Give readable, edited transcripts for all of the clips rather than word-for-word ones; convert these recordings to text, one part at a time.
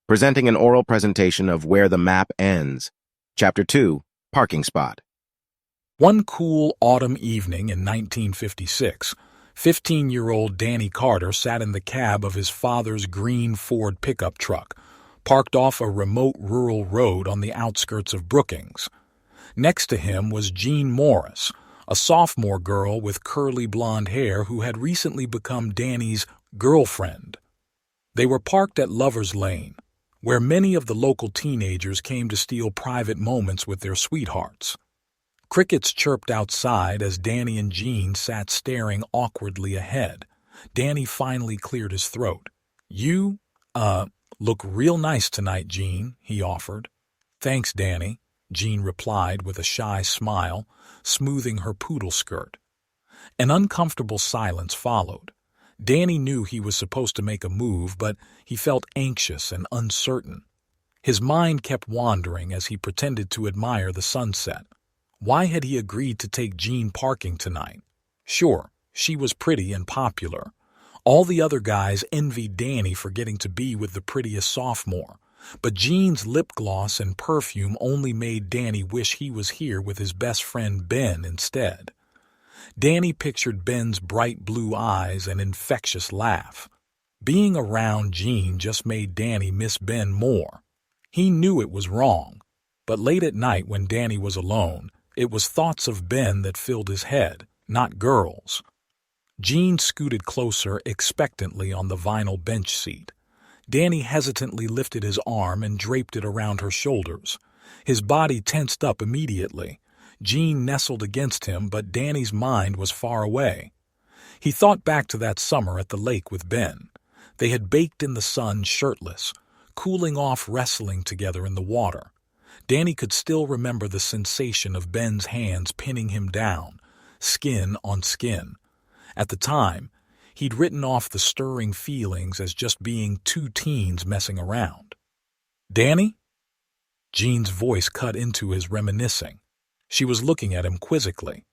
presenting an oral presentation of Where the Map Ends. Chapter 2, Parking Spot. One cool autumn evening in 1956, 15-year-old Danny Carter sat in the cab of his father's green Ford pickup truck, parked off a remote rural road on the outskirts of Brookings. Next to him was Jean Morris, a sophomore girl with curly blonde hair who had recently become Danny's girlfriend. They were parked at Lover's Lane, where many of the local teenagers came to steal private moments with their sweethearts. Crickets chirped outside as Danny and Jean sat staring awkwardly ahead. Danny finally cleared his throat. "You, look real nice tonight, Jean," he offered. "Thanks, Danny," Jean replied with a shy smile, smoothing her poodle skirt. An uncomfortable silence followed. Danny knew he was supposed to make a move, but he felt anxious and uncertain. His mind kept wandering as he pretended to admire the sunset. Why had he agreed to take Jean parking tonight? Sure, she was pretty and popular. All the other guys envied Danny for getting to be with the prettiest sophomore, but Jean's lip gloss and perfume only made Danny wish he was here with his best friend Ben instead. Danny pictured Ben's bright blue eyes and infectious laugh. Being around Jean just made Danny miss Ben more. He knew it was wrong, but late at night when Danny was alone, it was thoughts of Ben that filled his head, not girls. Jean scooted closer expectantly on the vinyl bench seat. Danny hesitantly lifted his arm and draped it around her shoulders. His body tensed up immediately. Jean nestled against him, but Danny's mind was far away. He thought back to that summer at the lake with Ben. They had baked in the sun shirtless, cooling off wrestling together in the water. Danny could still remember the sensation of Ben's hands pinning him down, skin on skin. At the time, he'd written off the stirring feelings as just being two teens messing around. "Danny?" Jean's voice cut into his reminiscing. She was looking at him quizzically.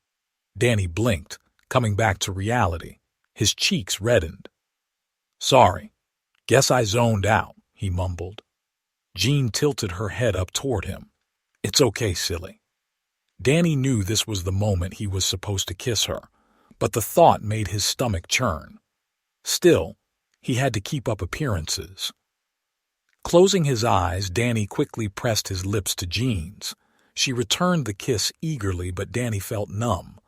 Danny blinked, coming back to reality. His cheeks reddened. "Sorry. Guess I zoned out," he mumbled. Jean tilted her head up toward him. "It's okay, silly." Danny knew this was the moment he was supposed to kiss her, but the thought made his stomach churn. Still, he had to keep up appearances. Closing his eyes, Danny quickly pressed his lips to Jean's. She returned the kiss eagerly, but Danny felt numb.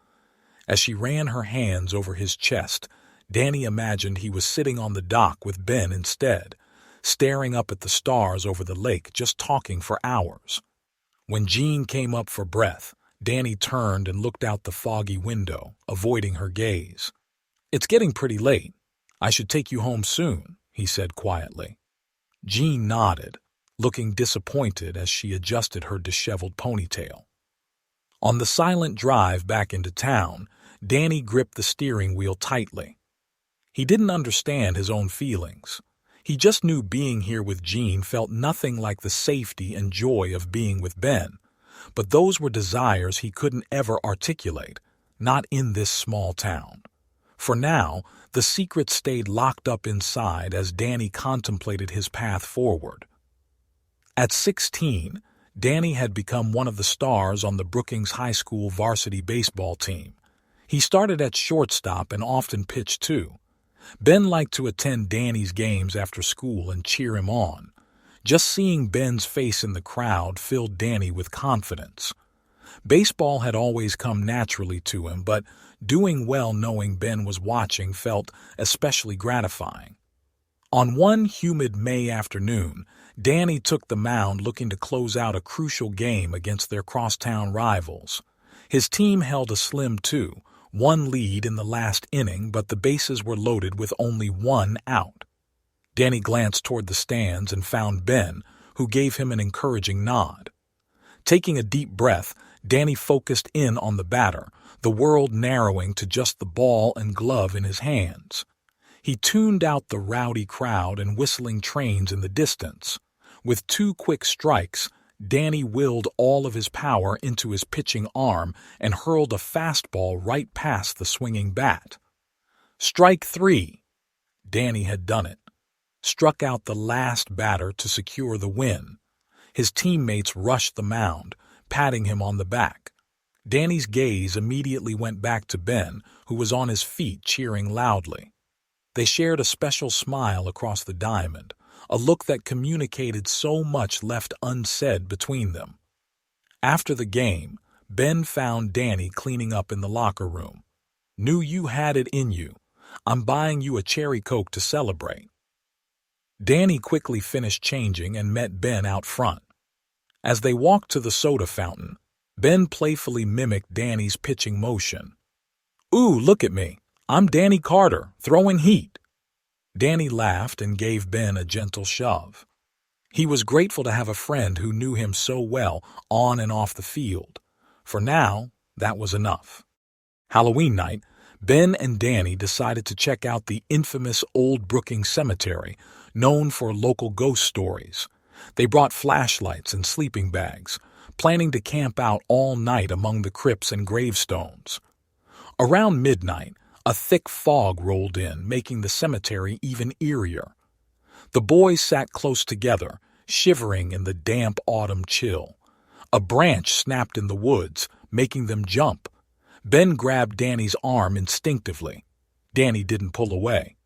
As she ran her hands over his chest, Danny imagined he was sitting on the dock with Ben instead, staring up at the stars over the lake, just talking for hours. When Jean came up for breath, Danny turned and looked out the foggy window, avoiding her gaze. "It's getting pretty late. I should take you home soon," he said quietly. Jean nodded, looking disappointed as she adjusted her disheveled ponytail. On the silent drive back into town, Danny gripped the steering wheel tightly. He didn't understand his own feelings. He just knew being here with Jean felt nothing like the safety and joy of being with Ben, but those were desires he couldn't ever articulate, not in this small town. For now, the secret stayed locked up inside as Danny contemplated his path forward. At 16, Danny had become one of the stars on the Brookings High School varsity baseball team. He started at shortstop and often pitched too. Ben liked to attend Danny's games after school and cheer him on. Just seeing Ben's face in the crowd filled Danny with confidence. Baseball had always come naturally to him, but doing well knowing Ben was watching felt especially gratifying. On one humid May afternoon, Danny took the mound looking to close out a crucial game against their crosstown rivals. His team held a slim 2-1 lead in the last inning, but the bases were loaded with only one out. Danny glanced toward the stands and found Ben, who gave him an encouraging nod. Taking a deep breath, Danny focused in on the batter, the world narrowing to just the ball and glove in his hands. He tuned out the rowdy crowd and whistling trains in the distance. With 2 quick strikes, Danny willed all of his power into his pitching arm and hurled a fastball right past the swinging bat. Strike 3. Danny had done it. struck out the last batter to secure the win. His teammates rushed the mound, patting him on the back. Danny's gaze immediately went back to Ben, who was on his feet cheering loudly. They shared a special smile across the diamond, a look that communicated so much left unsaid between them. After the game, Ben found Danny cleaning up in the locker room. "Knew you had it in you. I'm buying you a cherry Coke to celebrate." Danny quickly finished changing and met Ben out front. As they walked to the soda fountain, Ben playfully mimicked Danny's pitching motion. "Ooh, look at me. I'm Danny Carter, throwing heat." Danny laughed and gave Ben a gentle shove. He was grateful to have a friend who knew him so well on and off the field. For now, that was enough. Halloween night, Ben and Danny decided to check out the infamous Old Brookings Cemetery, known for local ghost stories. They brought flashlights and sleeping bags, planning to camp out all night among the crypts and gravestones. Around midnight, a thick fog rolled in, making the cemetery even eerier. The boys sat close together, shivering in the damp autumn chill. A branch snapped in the woods, making them jump. Ben grabbed Danny's arm instinctively. Danny didn't pull away.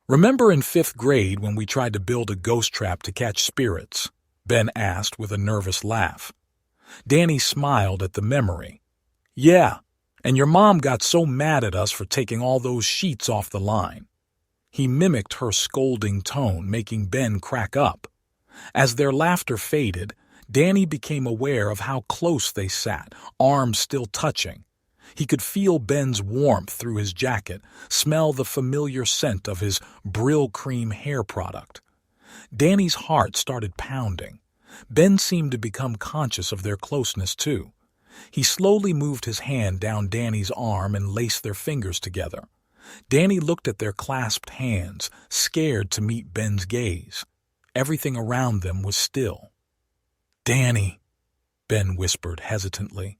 "Remember in 5th grade when we tried to build a ghost trap to catch spirits?" Ben asked with a nervous laugh. Danny smiled at the memory. "Yeah, and your mom got so mad at us for taking all those sheets off the line." He mimicked her scolding tone, making Ben crack up. As their laughter faded, Danny became aware of how close they sat, arms still touching. He could feel Ben's warmth through his jacket, smell the familiar scent of his Brill Cream hair product. Danny's heart started pounding. Ben seemed to become conscious of their closeness, too. He slowly moved his hand down Danny's arm and laced their fingers together. Danny looked at their clasped hands, scared to meet Ben's gaze. Everything around them was still. "Danny," Ben whispered hesitantly.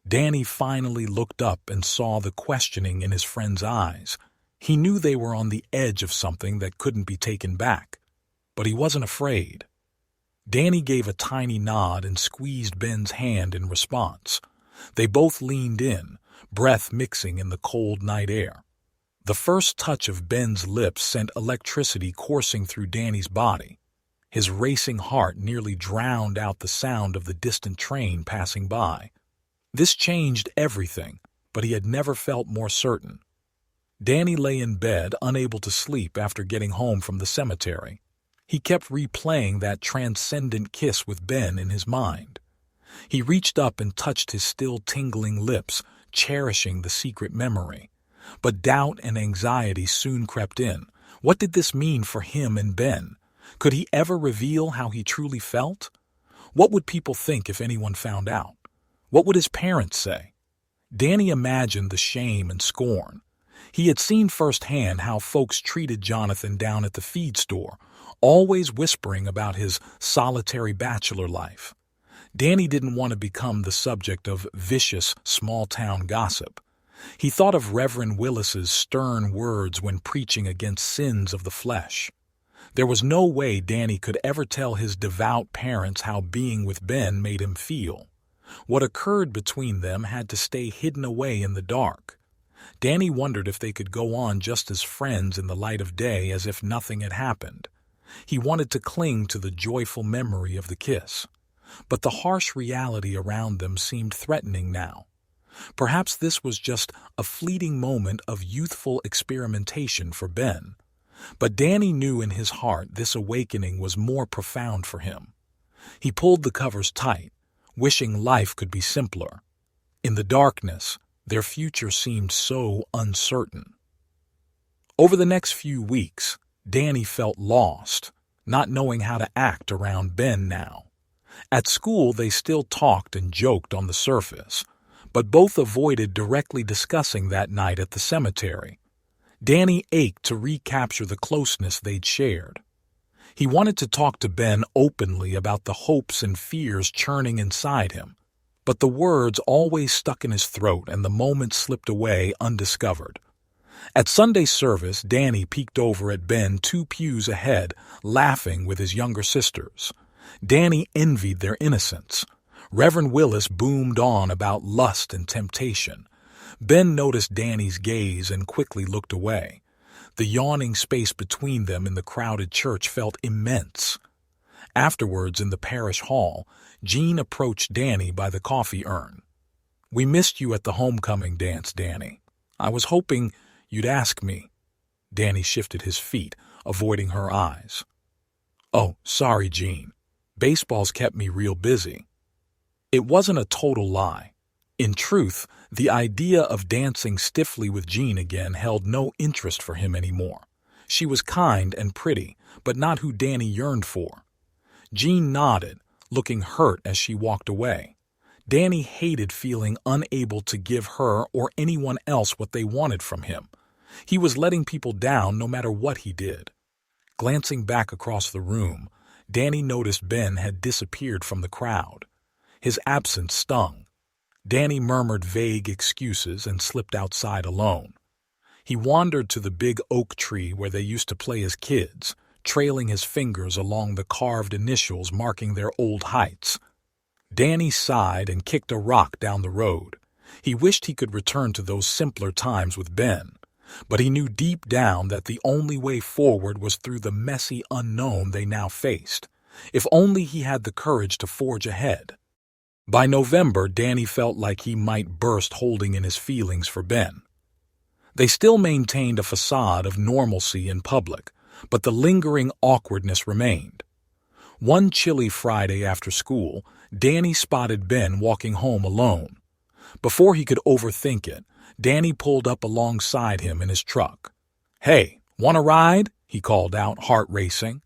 Danny finally looked up and saw the questioning in his friend's eyes. He knew they were on the edge of something that couldn't be taken back, but he wasn't afraid. Danny gave a tiny nod and squeezed Ben's hand in response. They both leaned in, breath mixing in the cold night air. The first touch of Ben's lips sent electricity coursing through Danny's body. His racing heart nearly drowned out the sound of the distant train passing by. This changed everything, but he had never felt more certain. Danny lay in bed, unable to sleep after getting home from the cemetery. He kept replaying that transcendent kiss with Ben in his mind. He reached up and touched his still tingling lips, cherishing the secret memory. But doubt and anxiety soon crept in. What did this mean for him and Ben? Could he ever reveal how he truly felt? What would people think if anyone found out? What would his parents say? Danny imagined the shame and scorn. He had seen firsthand how folks treated Jonathan down at the feed store, always whispering about his solitary bachelor life. Danny didn't want to become the subject of vicious, small-town gossip. He thought of Reverend Willis's stern words when preaching against sins of the flesh. There was no way Danny could ever tell his devout parents how being with Ben made him feel. What occurred between them had to stay hidden away in the dark. Danny wondered if they could go on just as friends in the light of day as if nothing had happened. He wanted to cling to the joyful memory of the kiss. But the harsh reality around them seemed threatening now. Perhaps this was just a fleeting moment of youthful experimentation for Ben. But Danny knew in his heart this awakening was more profound for him. He pulled the covers tight, wishing life could be simpler. In the darkness, their future seemed so uncertain. Over the next few weeks, Danny felt lost, not knowing how to act around Ben now. At school, they still talked and joked on the surface, but both avoided directly discussing that night at the cemetery. Danny ached to recapture the closeness they'd shared. He wanted to talk to Ben openly about the hopes and fears churning inside him, but the words always stuck in his throat and the moments slipped away undiscovered. At Sunday service, Danny peeked over at Ben 2 pews ahead, laughing with his younger sisters. Danny envied their innocence. Reverend Willis boomed on about lust and temptation. Ben noticed Danny's gaze and quickly looked away. The yawning space between them in the crowded church felt immense. Afterwards, in the parish hall, Jean approached Danny by the coffee urn. "We missed you at the homecoming dance, Danny. I was hoping you'd ask me." Danny shifted his feet, avoiding her eyes. "Oh, sorry, Jean. Baseball's kept me real busy." It wasn't a total lie. In truth, the idea of dancing stiffly with Jean again held no interest for him anymore. She was kind and pretty, but not who Danny yearned for. Jean nodded, looking hurt as she walked away. Danny hated feeling unable to give her or anyone else what they wanted from him. He was letting people down no matter what he did. Glancing back across the room, Danny noticed Ben had disappeared from the crowd. His absence stung. Danny murmured vague excuses and slipped outside alone. He wandered to the big oak tree where they used to play as kids, trailing his fingers along the carved initials marking their old heights. Danny sighed and kicked a rock down the road. He wished he could return to those simpler times with Ben, but he knew deep down that the only way forward was through the messy unknown they now faced. If only he had the courage to forge ahead. By November, Danny felt like he might burst holding in his feelings for Ben. They still maintained a facade of normalcy in public, but the lingering awkwardness remained. One chilly Friday after school, Danny spotted Ben walking home alone. Before he could overthink it, Danny pulled up alongside him in his truck. "Hey, want a ride?" he called out, heart racing.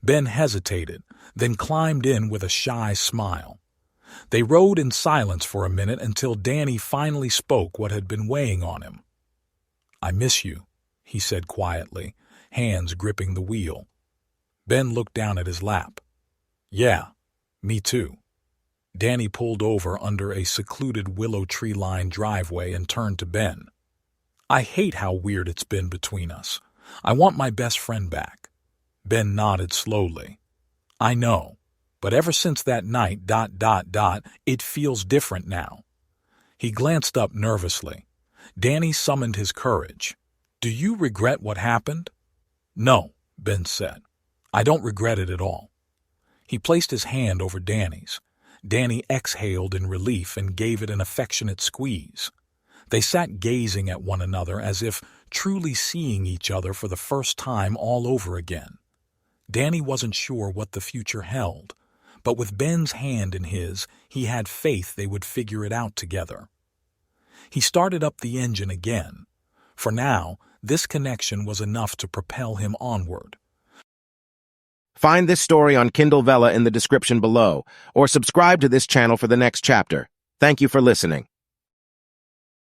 Ben hesitated, then climbed in with a shy smile. They rode in silence for a minute until Danny finally spoke what had been weighing on him. "I miss you," he said quietly, hands gripping the wheel. Ben looked down at his lap. "Yeah, me too." Danny pulled over under a secluded willow tree-lined driveway and turned to Ben. "I hate how weird it's been between us. I want my best friend back." Ben nodded slowly. "I know. But ever since that night, it feels different now." He glanced up nervously. Danny summoned his courage. "Do you regret what happened?" "No," Ben said. "I don't regret it at all." He placed his hand over Danny's. Danny exhaled in relief and gave it an affectionate squeeze. They sat gazing at one another as if truly seeing each other for the first time all over again. Danny wasn't sure what the future held, but with Ben's hand in his, he had faith they would figure it out together. He started up the engine again. For now, this connection was enough to propel him onward. Find this story on Kindle Vella in the description below, or subscribe to this channel for the next chapter. Thank you for listening.